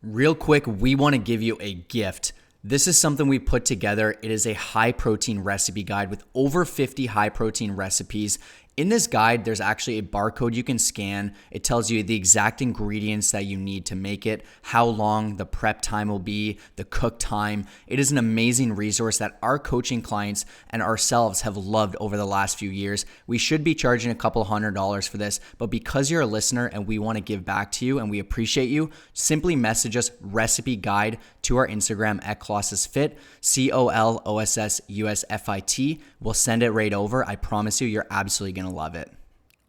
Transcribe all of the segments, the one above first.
Real quick, we want to give you a gift. This is something we put together. It is a high protein recipe guide with over 50 high protein recipes. In this guide, there's actually a barcode you can scan. It tells you the exact ingredients that you need to make it, how long the prep time will be, the cook time. It is an amazing resource that our coaching clients and ourselves have loved over the last few years. We should be charging a couple $100 for this, but because you're a listener and we want to give back to you and we appreciate you, simply message us recipe guide to our Instagram at COLOSSUSFIT, COLOSSUSFIT. We'll send it right over. I promise you, you're absolutely going to love it.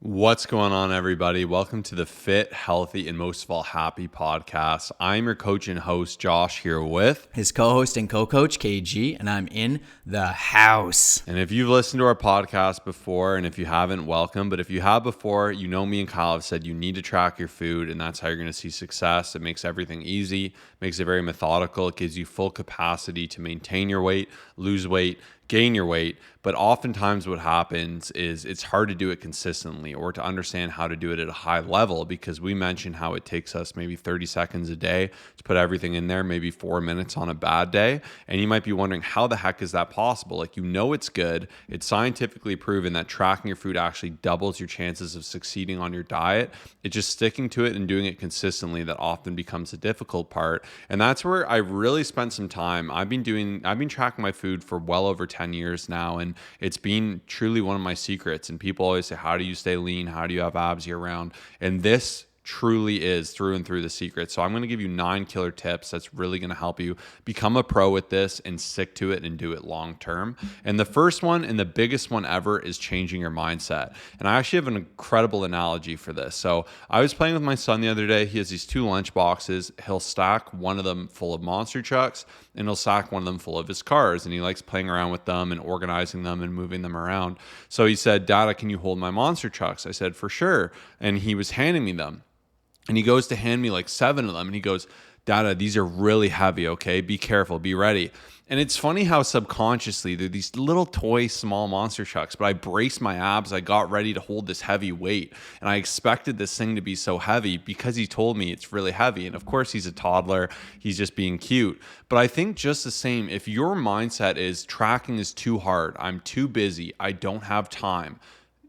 What's going on, everybody? Welcome to the Fit, Healthy, and most of all, Happy podcast. I'm your coach and host, Josh, here with his co-host and co-coach, KG, and I'm in the house. And if you've listened to our podcast before, and if you haven't, welcome. But if you have before, you know me and Kyle have said you need to track your food, and that's how you're going to see success. It makes everything easy, makes it very methodical. It gives you full capacity to maintain your weight, lose weight, gain your weight. But oftentimes what happens is it's hard to do it consistently or to understand how to do it at a high level, because we mentioned how it takes us maybe 30 seconds a day to put everything in there, maybe 4 minutes on a bad day. And you might be wondering, how the heck is that possible? Like, you know, it's good. It's scientifically proven that tracking your food actually doubles your chances of succeeding on your diet. It's just sticking to it and doing it consistently that often becomes the difficult part. And that's where I really spent some time. I've been tracking my food for well over 10 years now, and it's been truly one of my secrets. And people always say, how do you stay lean? How do you have abs year round? And this truly is through and through the secret. So I'm going to give you 9 killer tips that's really going to help you become a pro with this and stick to it and do it long term. And the first one, and the biggest one ever, is changing your mindset. And I actually have an incredible analogy for this. So I was playing with my son the other day. He has these 2 lunch boxes. He'll stack one of them full of monster trucks, and he'll stack one of them full of his cars. And he likes playing around with them and organizing them and moving them around. So he said, "Dada, can you hold my monster trucks?" I said, "For sure." And he was handing me them. And he goes to hand me like 7 of them. And he goes, "Dada, these are really heavy, okay? Be careful, be ready." And it's funny how subconsciously they're these little toy small monster trucks, but I braced my abs. I got ready to hold this heavy weight. And I expected this thing to be so heavy because he told me it's really heavy. And of course, he's a toddler. He's just being cute. But I think just the same, if your mindset is tracking is too hard, I'm too busy, I don't have time,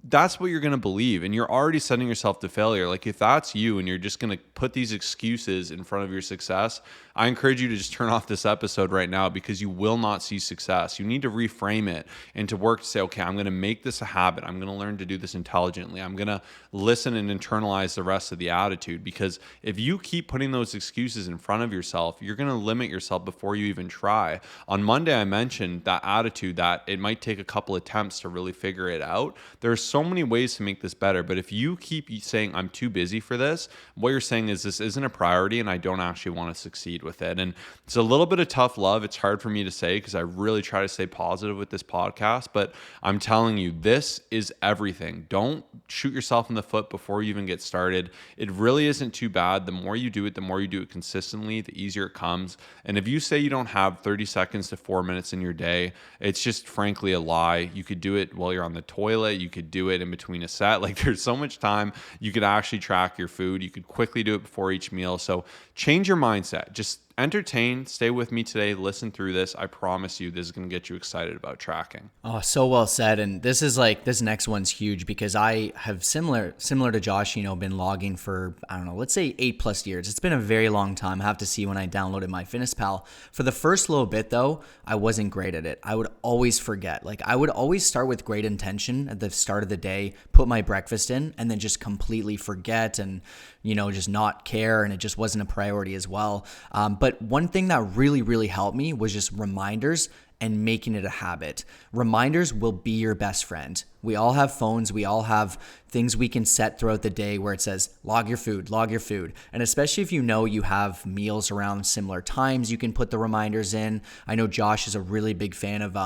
that's what you're going to believe. And you're already setting yourself to failure. Like, if that's you and you're just going to put these excuses in front of your success, I encourage you to just turn off this episode right now, because you will not see success. You need to reframe it and to work to say, okay, I'm going to make this a habit. I'm going to learn to do this intelligently. I'm going to listen and internalize the rest of the attitude, because if you keep putting those excuses in front of yourself, you're going to limit yourself before you even try. On Monday, I mentioned that attitude that it might take a couple attempts to really figure it out. There's so many ways to make this better, but if you keep saying, "I'm too busy for this," what you're saying is, this isn't a priority and I don't actually want to succeed with it. And it's a little bit of tough love. It's hard for me to say because I really try to stay positive with this podcast, but I'm telling you, this is everything. Don't shoot yourself in the foot before you even get started. It really isn't too bad. The more you do it, the more you do it consistently, the easier it comes. And if you say you don't have 30 seconds to 4 minutes in your day, it's just frankly a lie. You could do it while you're on the toilet. You could do it in between a set. Like, there's so much time. You could actually track your food. You could quickly do it before each meal. So change your mindset. Just entertain, stay with me today, listen through this. I promise you, this is going to get you excited about tracking. Oh, so well said. And this is like, this next one's huge, because I have similar to Josh, been logging for, I don't know, let's say 8+ years. It's been a very long time. I have to see when I downloaded myfitnesspal. For the first little bit though, I wasn't great at it. I would always forget. Like, I would always start with great intention at the start of the day, put my breakfast in, and then just completely forget and, just not care. And it just wasn't a priority as well. But one thing that really, really helped me was just reminders and making it a habit. Reminders will be your best friend. We all have phones. We all have things we can set throughout the day where it says, log your food, log your food. And especially if you have meals around similar times, you can put the reminders in. I know Josh is a really big fan of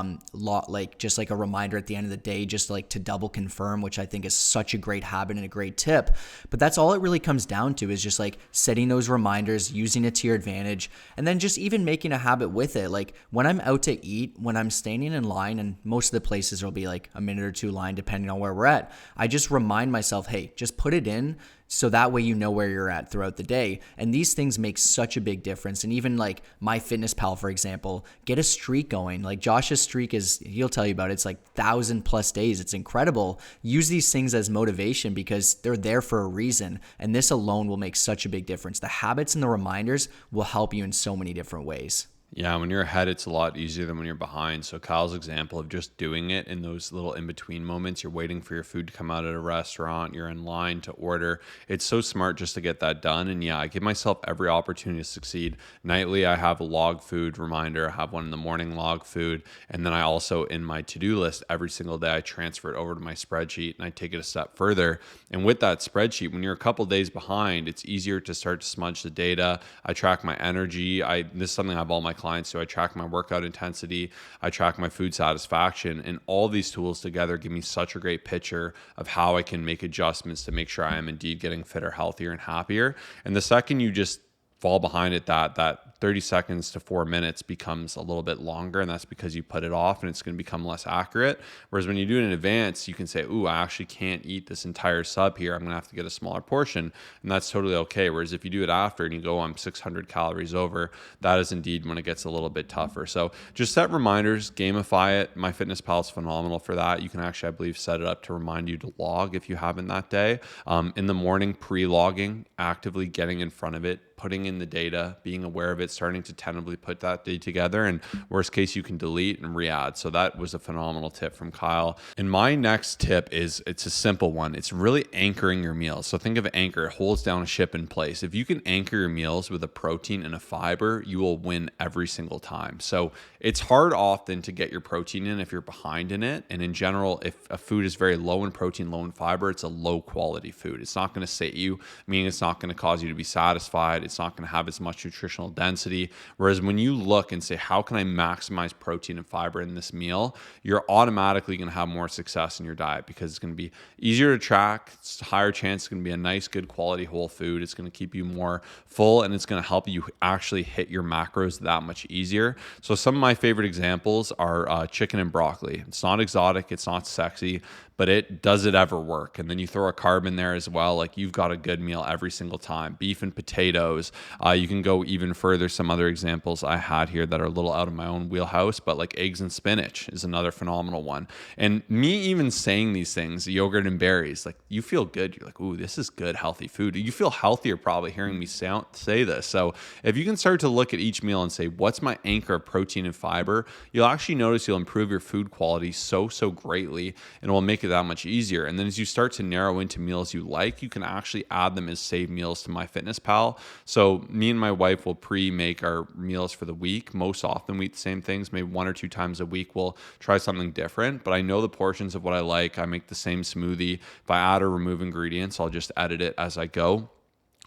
just like a reminder at the end of the day, just like to double confirm, which I think is such a great habit and a great tip. But that's all it really comes down to, is just like setting those reminders, using it to your advantage, and then just even making a habit with it. Like, when I'm out to eat, when I'm standing in line, and most of the places will be like a minute or two line depending on where we're at, I just remind myself, hey, just put it in, So that way you know where you're at throughout the day. And these things make such a big difference. And even like MyFitnessPal, for example, get a streak going. Like Josh's streak is, he'll tell you about it. It's like 1,000+ days. It's incredible. Use these things as motivation because they're there for a reason. And this alone will make such a big difference. The habits and the reminders will help you in so many different ways. Yeah, when you're ahead, it's a lot easier than when you're behind. So Kyle's example of just doing it in those little in-between moments, you're waiting for your food to come out at a restaurant, you're in line to order. It's so smart just to get that done. And yeah, I give myself every opportunity to succeed. Nightly, I have a log food reminder. I have one in the morning, log food. And then I also, in my to-do list, every single day, I transfer it over to my spreadsheet and I take it a step further. And with that spreadsheet, when you're a couple days behind, it's easier to start to smudge the data. I track my energy. This is something I have all my clients. So I track my workout intensity, I track my food satisfaction, and all these tools together give me such a great picture of how I can make adjustments to make sure I am indeed getting fitter, healthier, and happier. And the second you just fall behind at that 30 seconds to 4 minutes becomes a little bit longer, and that's because you put it off and it's going to become less accurate. Whereas when you do it in advance, you can say, ooh, I actually can't eat this entire sub here. I'm going to have to get a smaller portion, and that's totally okay. Whereas if you do it after and you go, I'm 600 calories over, that is indeed when it gets a little bit tougher. So just set reminders, gamify it. MyFitnessPal is phenomenal for that. You can actually, I believe, set it up to remind you to log if you haven't that day. In the morning, pre-logging, actively getting in front of it, putting in the data, being aware of it, starting to tentatively put that day together, and worst case, you can delete and re-add. So that was a phenomenal tip from Kyle. And my next tip is, it's a simple one. It's really anchoring your meals. So think of an anchor. It holds down a ship in place. If you can anchor your meals with a protein and a fiber, you will win every single time. So it's hard often to get your protein in if you're behind in it. And in general, if a food is very low in protein, low in fiber, it's a low quality food. It's not going to sate you, meaning it's not going to cause you to be satisfied. It's not going to have as much nutritional density. Whereas when you look and say, how can I maximize protein and fiber in this meal? You're automatically going to have more success in your diet because it's going to be easier to track. It's a higher chance it's going to be a nice, good quality whole food. It's going to keep you more full, and it's going to help you actually hit your macros that much easier. So some of my favorite examples are chicken and broccoli. It's not exotic. It's not sexy, but does it ever work? And then you throw a carb in there as well. Like, you've got a good meal every single time. Beef and potatoes. You can go even further. Some other examples I had here that are a little out of my own wheelhouse, but like eggs and spinach is another phenomenal one. And me even saying these things, yogurt and berries, like, you feel good. You're like, ooh, this is good, healthy food. You feel healthier probably hearing me say this. So if you can start to look at each meal and say, what's my anchor of protein and fiber, you'll actually notice you'll improve your food quality so greatly, and it will make it that much easier. And then as you start to narrow into meals you like, you can actually add them as save meals to MyFitnessPal. So me and my wife will pre-make our meals for the week. Most often we eat the same things. Maybe 1 or 2 times a week we'll try something different, but I know the portions of what I like. I make the same smoothie. If I add or remove ingredients, I'll just edit it as I go.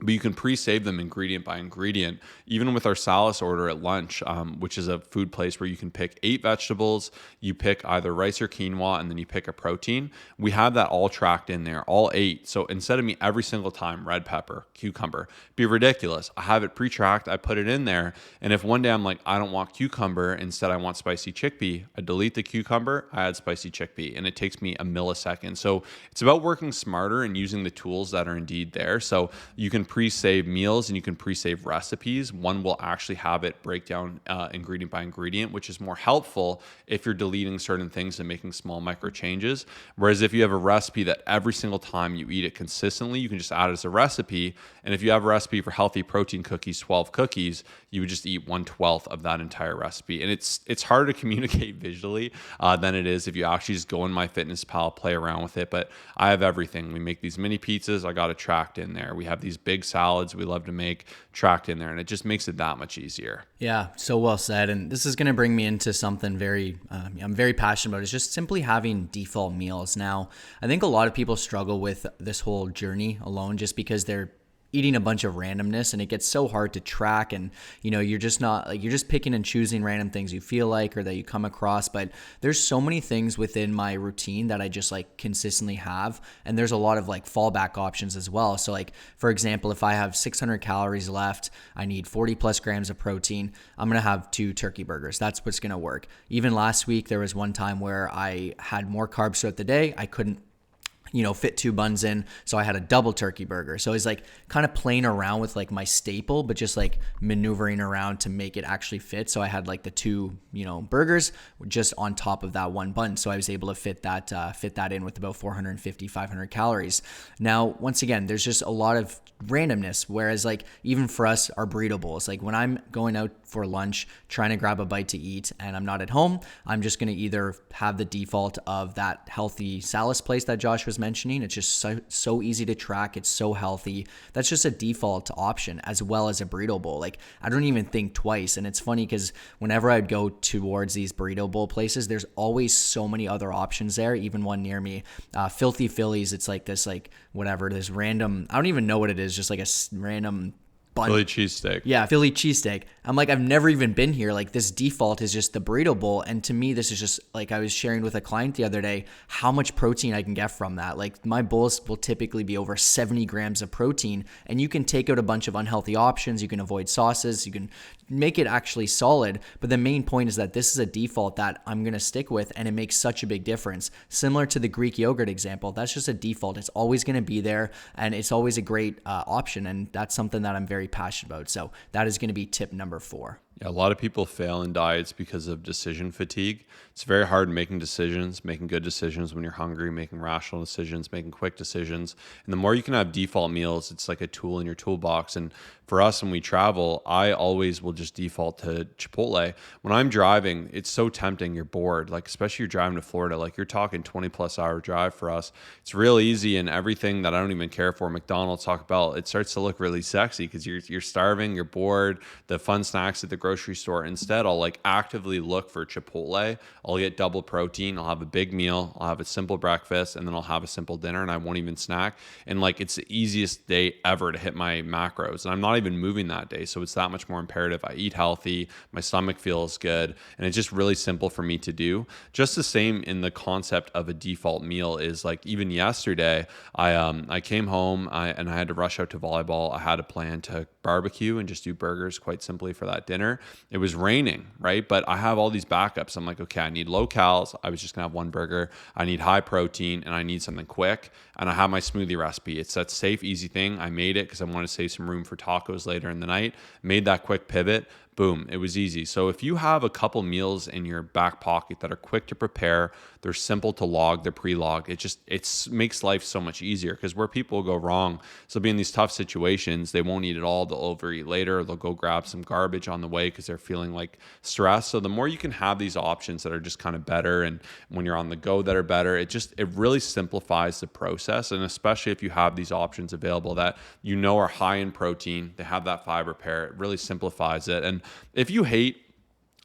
But you can pre-save them ingredient by ingredient. Even with our Salas order at lunch, which is a food place where you can pick 8 vegetables, you pick either rice or quinoa, and then you pick a protein. We have that all tracked in there, all 8. So instead of me every single time, red pepper, cucumber, be ridiculous. I have it pre-tracked, I put it in there. And if one day I'm like, I don't want cucumber, instead I want spicy chickpea, I delete the cucumber, I add spicy chickpea, and it takes me a millisecond. So it's about working smarter and using the tools that are indeed there. So you can pre-save meals and you can pre-save recipes. One will actually have it break down ingredient by ingredient, which is more helpful if you're deleting certain things and making small micro changes. Whereas if you have a recipe that every single time you eat it consistently, you can just add it as a recipe. And if you have a recipe for healthy protein cookies, 12 cookies, you would just eat 1/12 of that entire recipe. And it's harder to communicate visually than it is if you actually just go in MyFitnessPal, play around with it. But I have everything. We make these mini pizzas. I got it tracked in there. We have these big salads we love to make tracked in there, and it just makes it that much easier. Yeah, so well said. And this is going to bring me into something I'm very passionate about. It's just simply having default meals. Now, I think a lot of people struggle with this whole journey alone just because they're eating a bunch of randomness, and it gets so hard to track. And you're just picking and choosing random things you feel like or that you come across. But there's so many things within my routine that I just consistently have, and there's a lot of fallback options as well. So for example, if I have 600 calories left, I need 40 plus grams of protein, I'm gonna have 2 turkey burgers. That's what's gonna work. Even last week there was one time where I had more carbs throughout the day. I couldn't fit 2 buns in. So I had a double turkey burger. So I was like kind of playing around with like my staple, but just like maneuvering around to make it actually fit. So I had like the two, burgers just on top of that 1 bun. So I was able to fit that in with about 450, 500 calories. Now, once again, there's just a lot of randomness. Whereas like even for us, our burrito bowls, like when I'm going out for lunch, trying to grab a bite to eat and I'm not at home, I'm just going to either have the default of that healthy Salas place that Josh was mentioning. It's just so easy to track. It's so healthy. That's just a default option, as well as a burrito bowl. Like I don't even think twice. And it's funny because whenever I'd go towards these burrito bowl places, there's always so many other options there. Even one near me, Filthy Phillies. It's like this, like whatever, this random, I don't even know what it is. Just like a random bun. Philly cheesesteak. Yeah, Philly cheesesteak. I'm like, I've never even been here. Like this default is just the burrito bowl. And to me, this is just like I was sharing with a client the other day, how much protein I can get from that. Like my bowls will typically be over 70 grams of protein, and you can take out a bunch of unhealthy options. You can avoid sauces. You can make it actually solid. But the main point is that this is a default that I'm going to stick with, and it makes such a big difference. Similar to the Greek yogurt example, that's just a default. It's always going to be there, and it's always a great option. And that's something that I'm very passionate about. So that is going to be tip number 4. Yeah, a lot of people fail in diets because of decision fatigue. It's very hard making decisions, making good decisions when you're hungry, making rational decisions, making quick decisions. And the more you can have default meals, it's like a tool in your toolbox. And for us, when we travel, I always will just default to Chipotle. When I'm driving, it's so tempting. You're bored, like especially you're driving to Florida, like you're talking 20+ hour drive for us. It's real easy, and everything that I don't even care for, McDonald's, Taco Bell, it starts to look really sexy because you're starving, you're bored, the fun snacks at the grocery store. Instead, I'll like actively look for Chipotle. I'll get double protein. I'll have a big meal. I'll have a simple breakfast, and then I'll have a simple dinner, and I won't even snack. And like it's the easiest day ever to hit my macros, and I'm not even moving that day, so it's that much more imperative I eat healthy, my stomach feels good, and it's just really simple for me to do. Just the same in the concept of a default meal is like even yesterday I came home and I had to rush out to volleyball. I had a plan to barbecue and just do burgers quite simply for that dinner. It was raining, right? But I have all these backups. I'm like, okay, I need low calories. I was just gonna have one burger. I need high protein, and I need something quick. And I have my smoothie recipe. It's that safe, easy thing. I made it because I wanted to save some room for tacos later in the night. Made that quick pivot. Boom, it was easy. So if you have a couple meals in your back pocket that are quick to prepare, they're simple to log, they're pre-logged, it makes life so much easier. Because where people go wrong, so be in these tough situations, they won't eat it all, they'll overeat later, they'll go grab some garbage on the way because they're feeling like stress. So the more you can have these options that are just kind of better, and when you're on the go that are better, it really simplifies the process. And especially if you have these options available that are high in protein, they have that fiber pair, it really simplifies it. And if you hate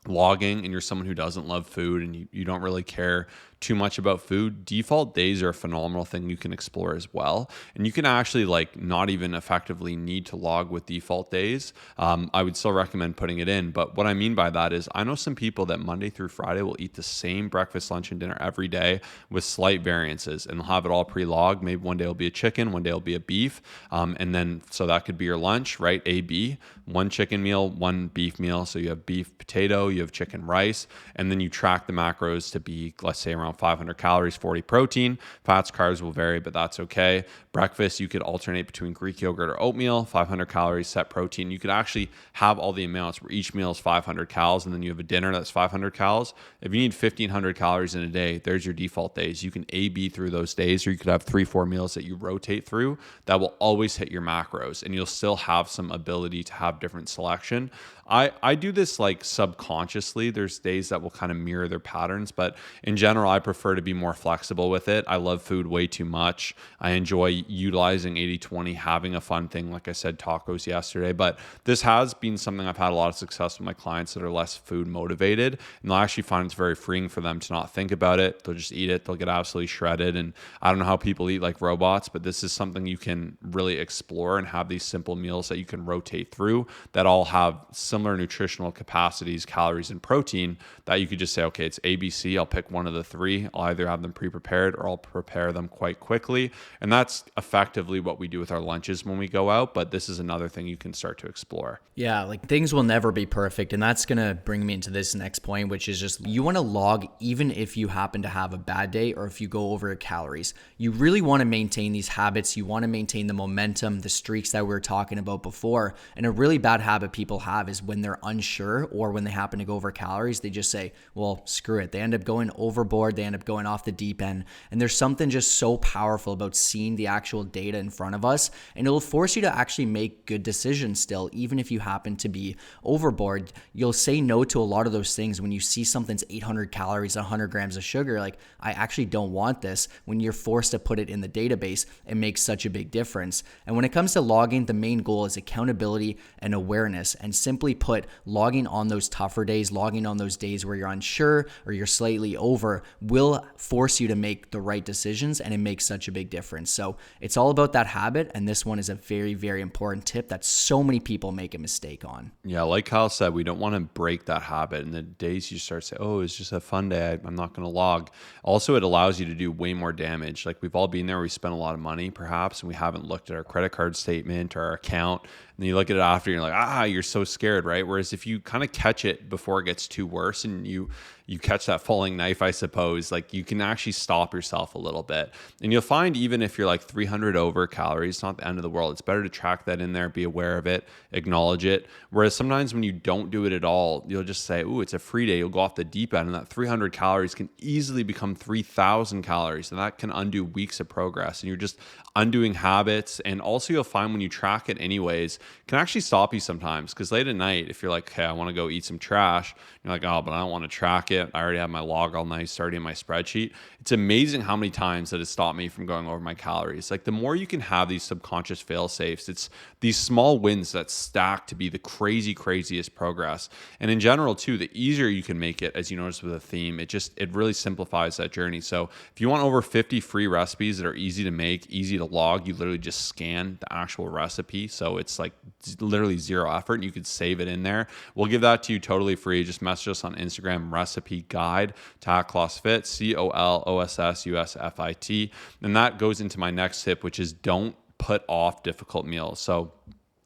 logging and you're someone who doesn't love food and you don't really care too much about food, default days are a phenomenal thing you can explore as well. And you can actually like not even effectively need to log with default days. I would still recommend putting it in. But what I mean by that is I know some people that Monday through Friday will eat the same breakfast, lunch, and dinner every day with slight variances, and they'll have it all pre-logged. Maybe one day it'll be a chicken, one day it'll be a beef. And then, so that could be your lunch, right? AB, one chicken meal, one beef meal. So you have beef potato, you have chicken rice, and then you track the macros to be, let's say, around 500 calories, 40 protein. Fats, carbs will vary, but that's okay. Breakfast, you could alternate between Greek yogurt or oatmeal, 500 calories, set protein. You could actually have all the amounts where each meal is 500 calories, and then you have a dinner that's 500 calories. If you need 1,500 calories in a day, there's your default days. You can A-B through those days, or you could have 3-4 meals that you rotate through that will always hit your macros, and you'll still have some ability to have different selection. I do this like subconsciously. There's days that will kind of mirror their patterns, but in general, I prefer to be more flexible with it. I love food way too much. I enjoy utilizing 80-20, having a fun thing. Like I said, tacos yesterday, but this has been something I've had a lot of success with my clients that are less food motivated, and they'll actually find it's very freeing for them to not think about it. They'll just eat it. They'll get absolutely shredded. And I don't know how people eat like robots, but this is something you can really explore and have these simple meals that you can rotate through that all have similar similar nutritional capacities, calories, and protein, that you could just say, okay, it's ABC. I'll pick one of the three. I'll either have them pre-prepared or I'll prepare them quite quickly. And that's effectively what we do with our lunches when we go out. But this is another thing you can start to explore. Yeah, like things will never be perfect. And that's going to bring me into this next point, which is just you want to log even if you happen to have a bad day or if you go over your calories. You really want to maintain these habits. You want to maintain the momentum, the streaks that we were talking about before. And a really bad habit people have is when they're unsure or when they happen to go over calories, they just say, well, screw it. They end up going overboard. They end up going off the deep end. And there's something just so powerful about seeing the actual data in front of us. And it'll force you to actually make good decisions still, even if you happen to be overboard. You'll say no to a lot of those things when you see something's 800 calories, 100 grams of sugar. Like, I actually don't want this. When you're forced to put it in the database, it makes such a big difference. And when it comes to logging, the main goal is accountability and awareness. And simply put, logging on those tougher days, logging on those days where you're unsure or you're slightly over will force you to make the right decisions, and it makes such a big difference. So it's all about that habit, and this one is a very, very important tip that so many people make a mistake on. Yeah, like Kyle said, we don't want to break that habit. And the days you start to say, oh, it's just a fun day, I'm not going to log. Also, it allows you to do way more damage. Like, we've all been there, we spent a lot of money perhaps, and we haven't looked at our credit card statement or our account. And then you look at it after and you're like, you're so scared, right? Whereas if you kind of catch it before it gets too worse and you catch that falling knife, I suppose, like, you can actually stop yourself a little bit. And you'll find even if you're like 300 over calories, it's not the end of the world. It's better to track that in there, be aware of it, acknowledge it. Whereas sometimes when you don't do it at all, you'll just say, ooh, it's a free day. You'll go off the deep end, and that 300 calories can easily become 3,000 calories. And that can undo weeks of progress. And you're just undoing habits. And also you'll find when you track it anyways, it can actually stop you sometimes. Because late at night, if you're like, okay, I want to go eat some trash, you're like, oh, but I don't want to track it. I already have my log all nice already in my spreadsheet. It's amazing how many times that has stopped me from going over my calories. Like, the more you can have these subconscious fail safes, it's these small wins that stack to be the craziest progress. And in general too, the easier you can make it, as you notice with a theme, it really simplifies that journey. So if you want over 50 free recipes that are easy to make, easy to log, you literally just scan the actual recipe. So it's like literally zero effort, and you could save it in there. We'll give that to you totally free. Just message us on Instagram, recipe guide to COLOSSUSFIT, COLOSSUSFIT. And that goes into my next tip, which is don't put off difficult meals. So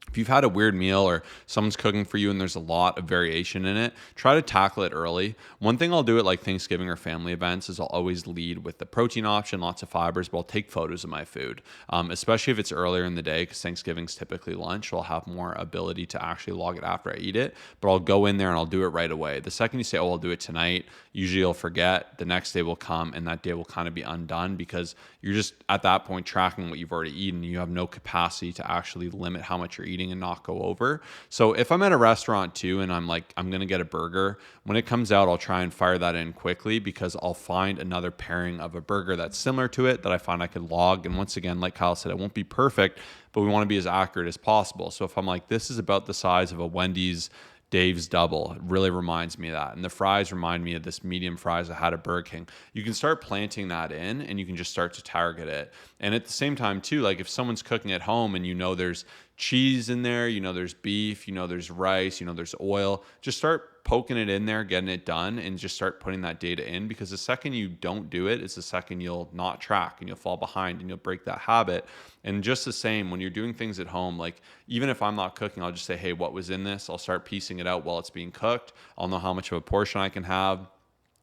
if you've had a weird meal or someone's cooking for you and there's a lot of variation in it, try to tackle it early. One thing I'll do at like Thanksgiving or family events is I'll always lead with the protein option, lots of fibers, but I'll take photos of my food, especially if it's earlier in the day, because Thanksgiving's typically lunch. So I'll have more ability to actually log it after I eat it, but I'll go in there and I'll do it right away. The second you say, oh, I'll do it tonight, usually you'll forget. The next day will come and that day will kind of be undone, because you're just at that point tracking what you've already eaten. You have no capacity to actually limit how much you're eating and not go over. So if I'm at a restaurant too and I'm like, I'm going to get a burger, when it comes out, I'll try and fire that in quickly, because I'll find another pairing of a burger that's similar to it that I find I could log. And once again, like Kyle said, it won't be perfect, but we want to be as accurate as possible. So if I'm like, this is about the size of a Wendy's Dave's Double, it really reminds me of that. And the fries remind me of this medium fries I had at Burger King. You can start planting that in, and you can just start to target it. And at the same time too, like if someone's cooking at home and you know there's cheese in there, you know there's beef, you know there's rice, you know there's oil, just start poking it in there, getting it done, and just start putting that data in, because the second you don't do it is the second you'll not track and you'll fall behind and you'll break that habit. And just the same when you're doing things at home, like even if I'm not cooking, I'll just say, hey, what was in this? I'll start piecing it out while it's being cooked. I'll know how much of a portion I can have.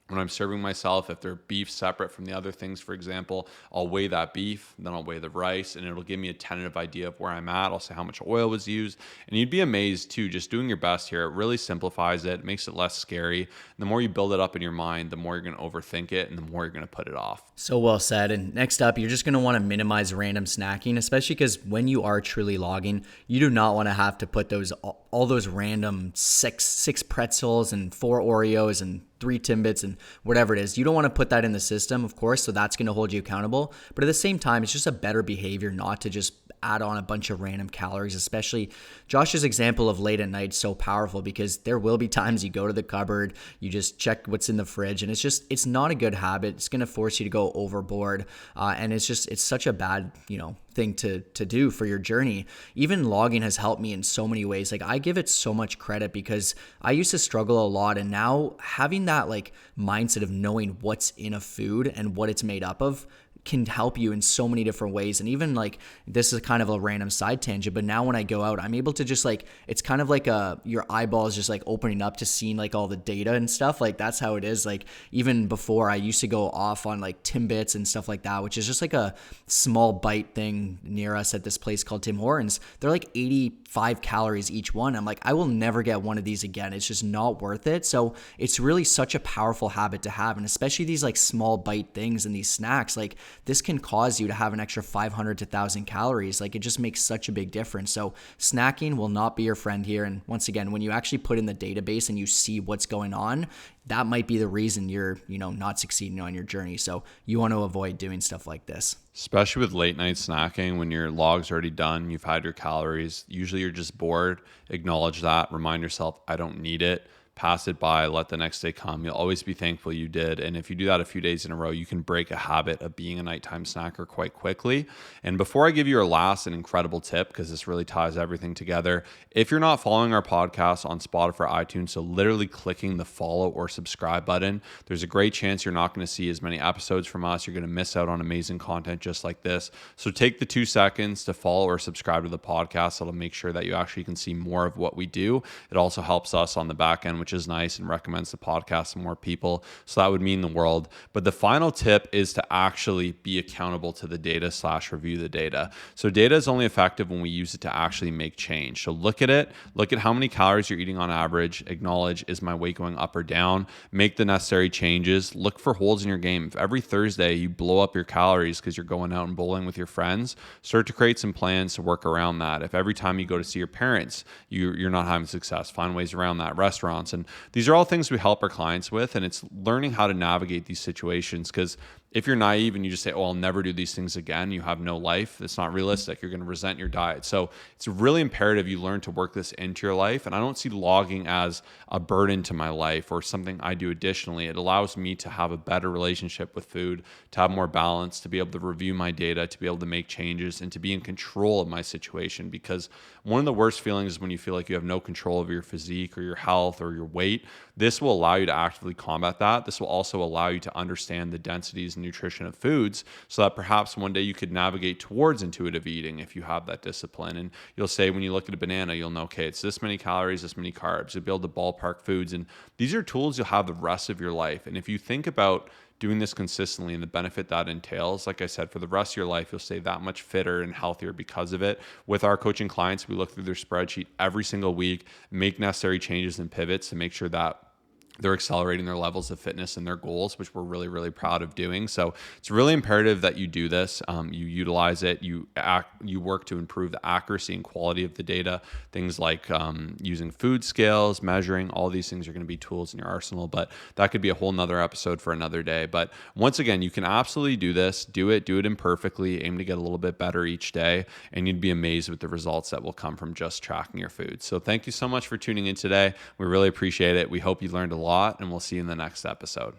When I'm serving myself, if they're beef separate from the other things, for example, I'll weigh that beef, then I'll weigh the rice, and it'll give me a tentative idea of where I'm at. I'll say how much oil was used. And you'd be amazed too, just doing your best here. It really simplifies it, makes it less scary. And the more you build it up in your mind, the more you're going to overthink it and the more you're going to put it off. So well said. And next up, you're just going to want to minimize random snacking, especially because when you are truly logging, you do not want to have to put all those random six pretzels and 4 Oreos and 3 Timbits and whatever it is. You don't want to put that in the system, of course, so that's going to hold you accountable. But at the same time, it's just a better behavior not to just add on a bunch of random calories, especially Josh's example of late at night, so powerful because there will be times you go to the cupboard, you just check what's in the fridge, and it's not a good habit. It's going to force you to go overboard. And it's such a bad, thing to do for your journey. Even logging has helped me in so many ways. Like I give it so much credit because I used to struggle a lot, and now having that like mindset of knowing what's in a food and what it's made up of can help you in so many different ways. And even like, this is kind of a random side tangent, but now when I go out, I'm able to just like, it's kind of like your eyeballs just like opening up to seeing like all the data and stuff. Like that's how it is. Like even before, I used to go off on like Timbits and stuff like that, which is just like a small bite thing near us at this place called Tim Hortons. They're like 85 calories each one. I'm like, I will never get one of these again. It's just not worth it. So it's really such a powerful habit to have. And especially these like small bite things and these snacks, like this can cause you to have an extra 500 to 1,000 calories. Like it just makes such a big difference. So snacking will not be your friend here. And once again, when you actually put in the database and you see what's going on, that might be the reason you're, not succeeding on your journey. So you want to avoid doing stuff like this. Especially with late night snacking, when your log's already done, you've had your calories, usually you're just bored. Acknowledge that, remind yourself, I don't need it. Pass it by, let the next day come. You'll always be thankful you did. And if you do that a few days in a row, you can break a habit of being a nighttime snacker quite quickly. And before I give you our last and incredible tip, because this really ties everything together, if you're not following our podcast on Spotify or iTunes, so literally clicking the follow or subscribe button, there's a great chance you're not going to see as many episodes from us. You're going to miss out on amazing content just like this. So take the 2 seconds to follow or subscribe to the podcast. It'll make sure that you actually can see more of what we do. It also helps us on the back end, which is nice, and recommends the podcast to more people. So that would mean the world. But the final tip is to actually be accountable to the data / review the data. So data is only effective when we use it to actually make change. So look at it, look at how many calories you're eating on average, acknowledge, is my weight going up or down? Make the necessary changes, look for holes in your game. If every Thursday you blow up your calories because you're going out and bowling with your friends, start to create some plans to work around that. If every time you go to see your parents, you're not having success, find ways around that. Restaurants, and these are all things we help our clients with, and it's learning how to navigate these situations, because if you're naive and you just say, oh, I'll never do these things again, you have no life. That's not realistic. You're going to resent your diet. So it's really imperative you learn to work this into your life. And I don't see logging as a burden to my life or something I do additionally. It allows me to have a better relationship with food, to have more balance, to be able to review my data, to be able to make changes, and to be in control of my situation. Because one of the worst feelings is when you feel like you have no control over your physique or your health or your weight. This will allow you to actively combat that. This will also allow you to understand the densities and nutrition of foods, so that perhaps one day you could navigate towards intuitive eating if you have that discipline. And you'll say, when you look at a banana, you'll know, okay, it's this many calories, this many carbs. You'll be able to ballpark foods. And these are tools you'll have the rest of your life. And if you think about doing this consistently and the benefit that entails, like I said, for the rest of your life, you'll stay that much fitter and healthier because of it. With our coaching clients, we look through their spreadsheet every single week, make necessary changes and pivots to make sure that they're accelerating their levels of fitness and their goals, which we're really, really proud of doing. So it's really imperative that you do this. You utilize it. You work to improve the accuracy and quality of the data. Things like using food scales, measuring, all these things are going to be tools in your arsenal. But that could be a whole nother episode for another day. But once again, you can absolutely do this. Do it imperfectly. Aim to get a little bit better each day, and you'd be amazed with the results that will come from just tracking your food. So thank you so much for tuning in today. We really appreciate it. We hope you learned a lot, and we'll see you in the next episode.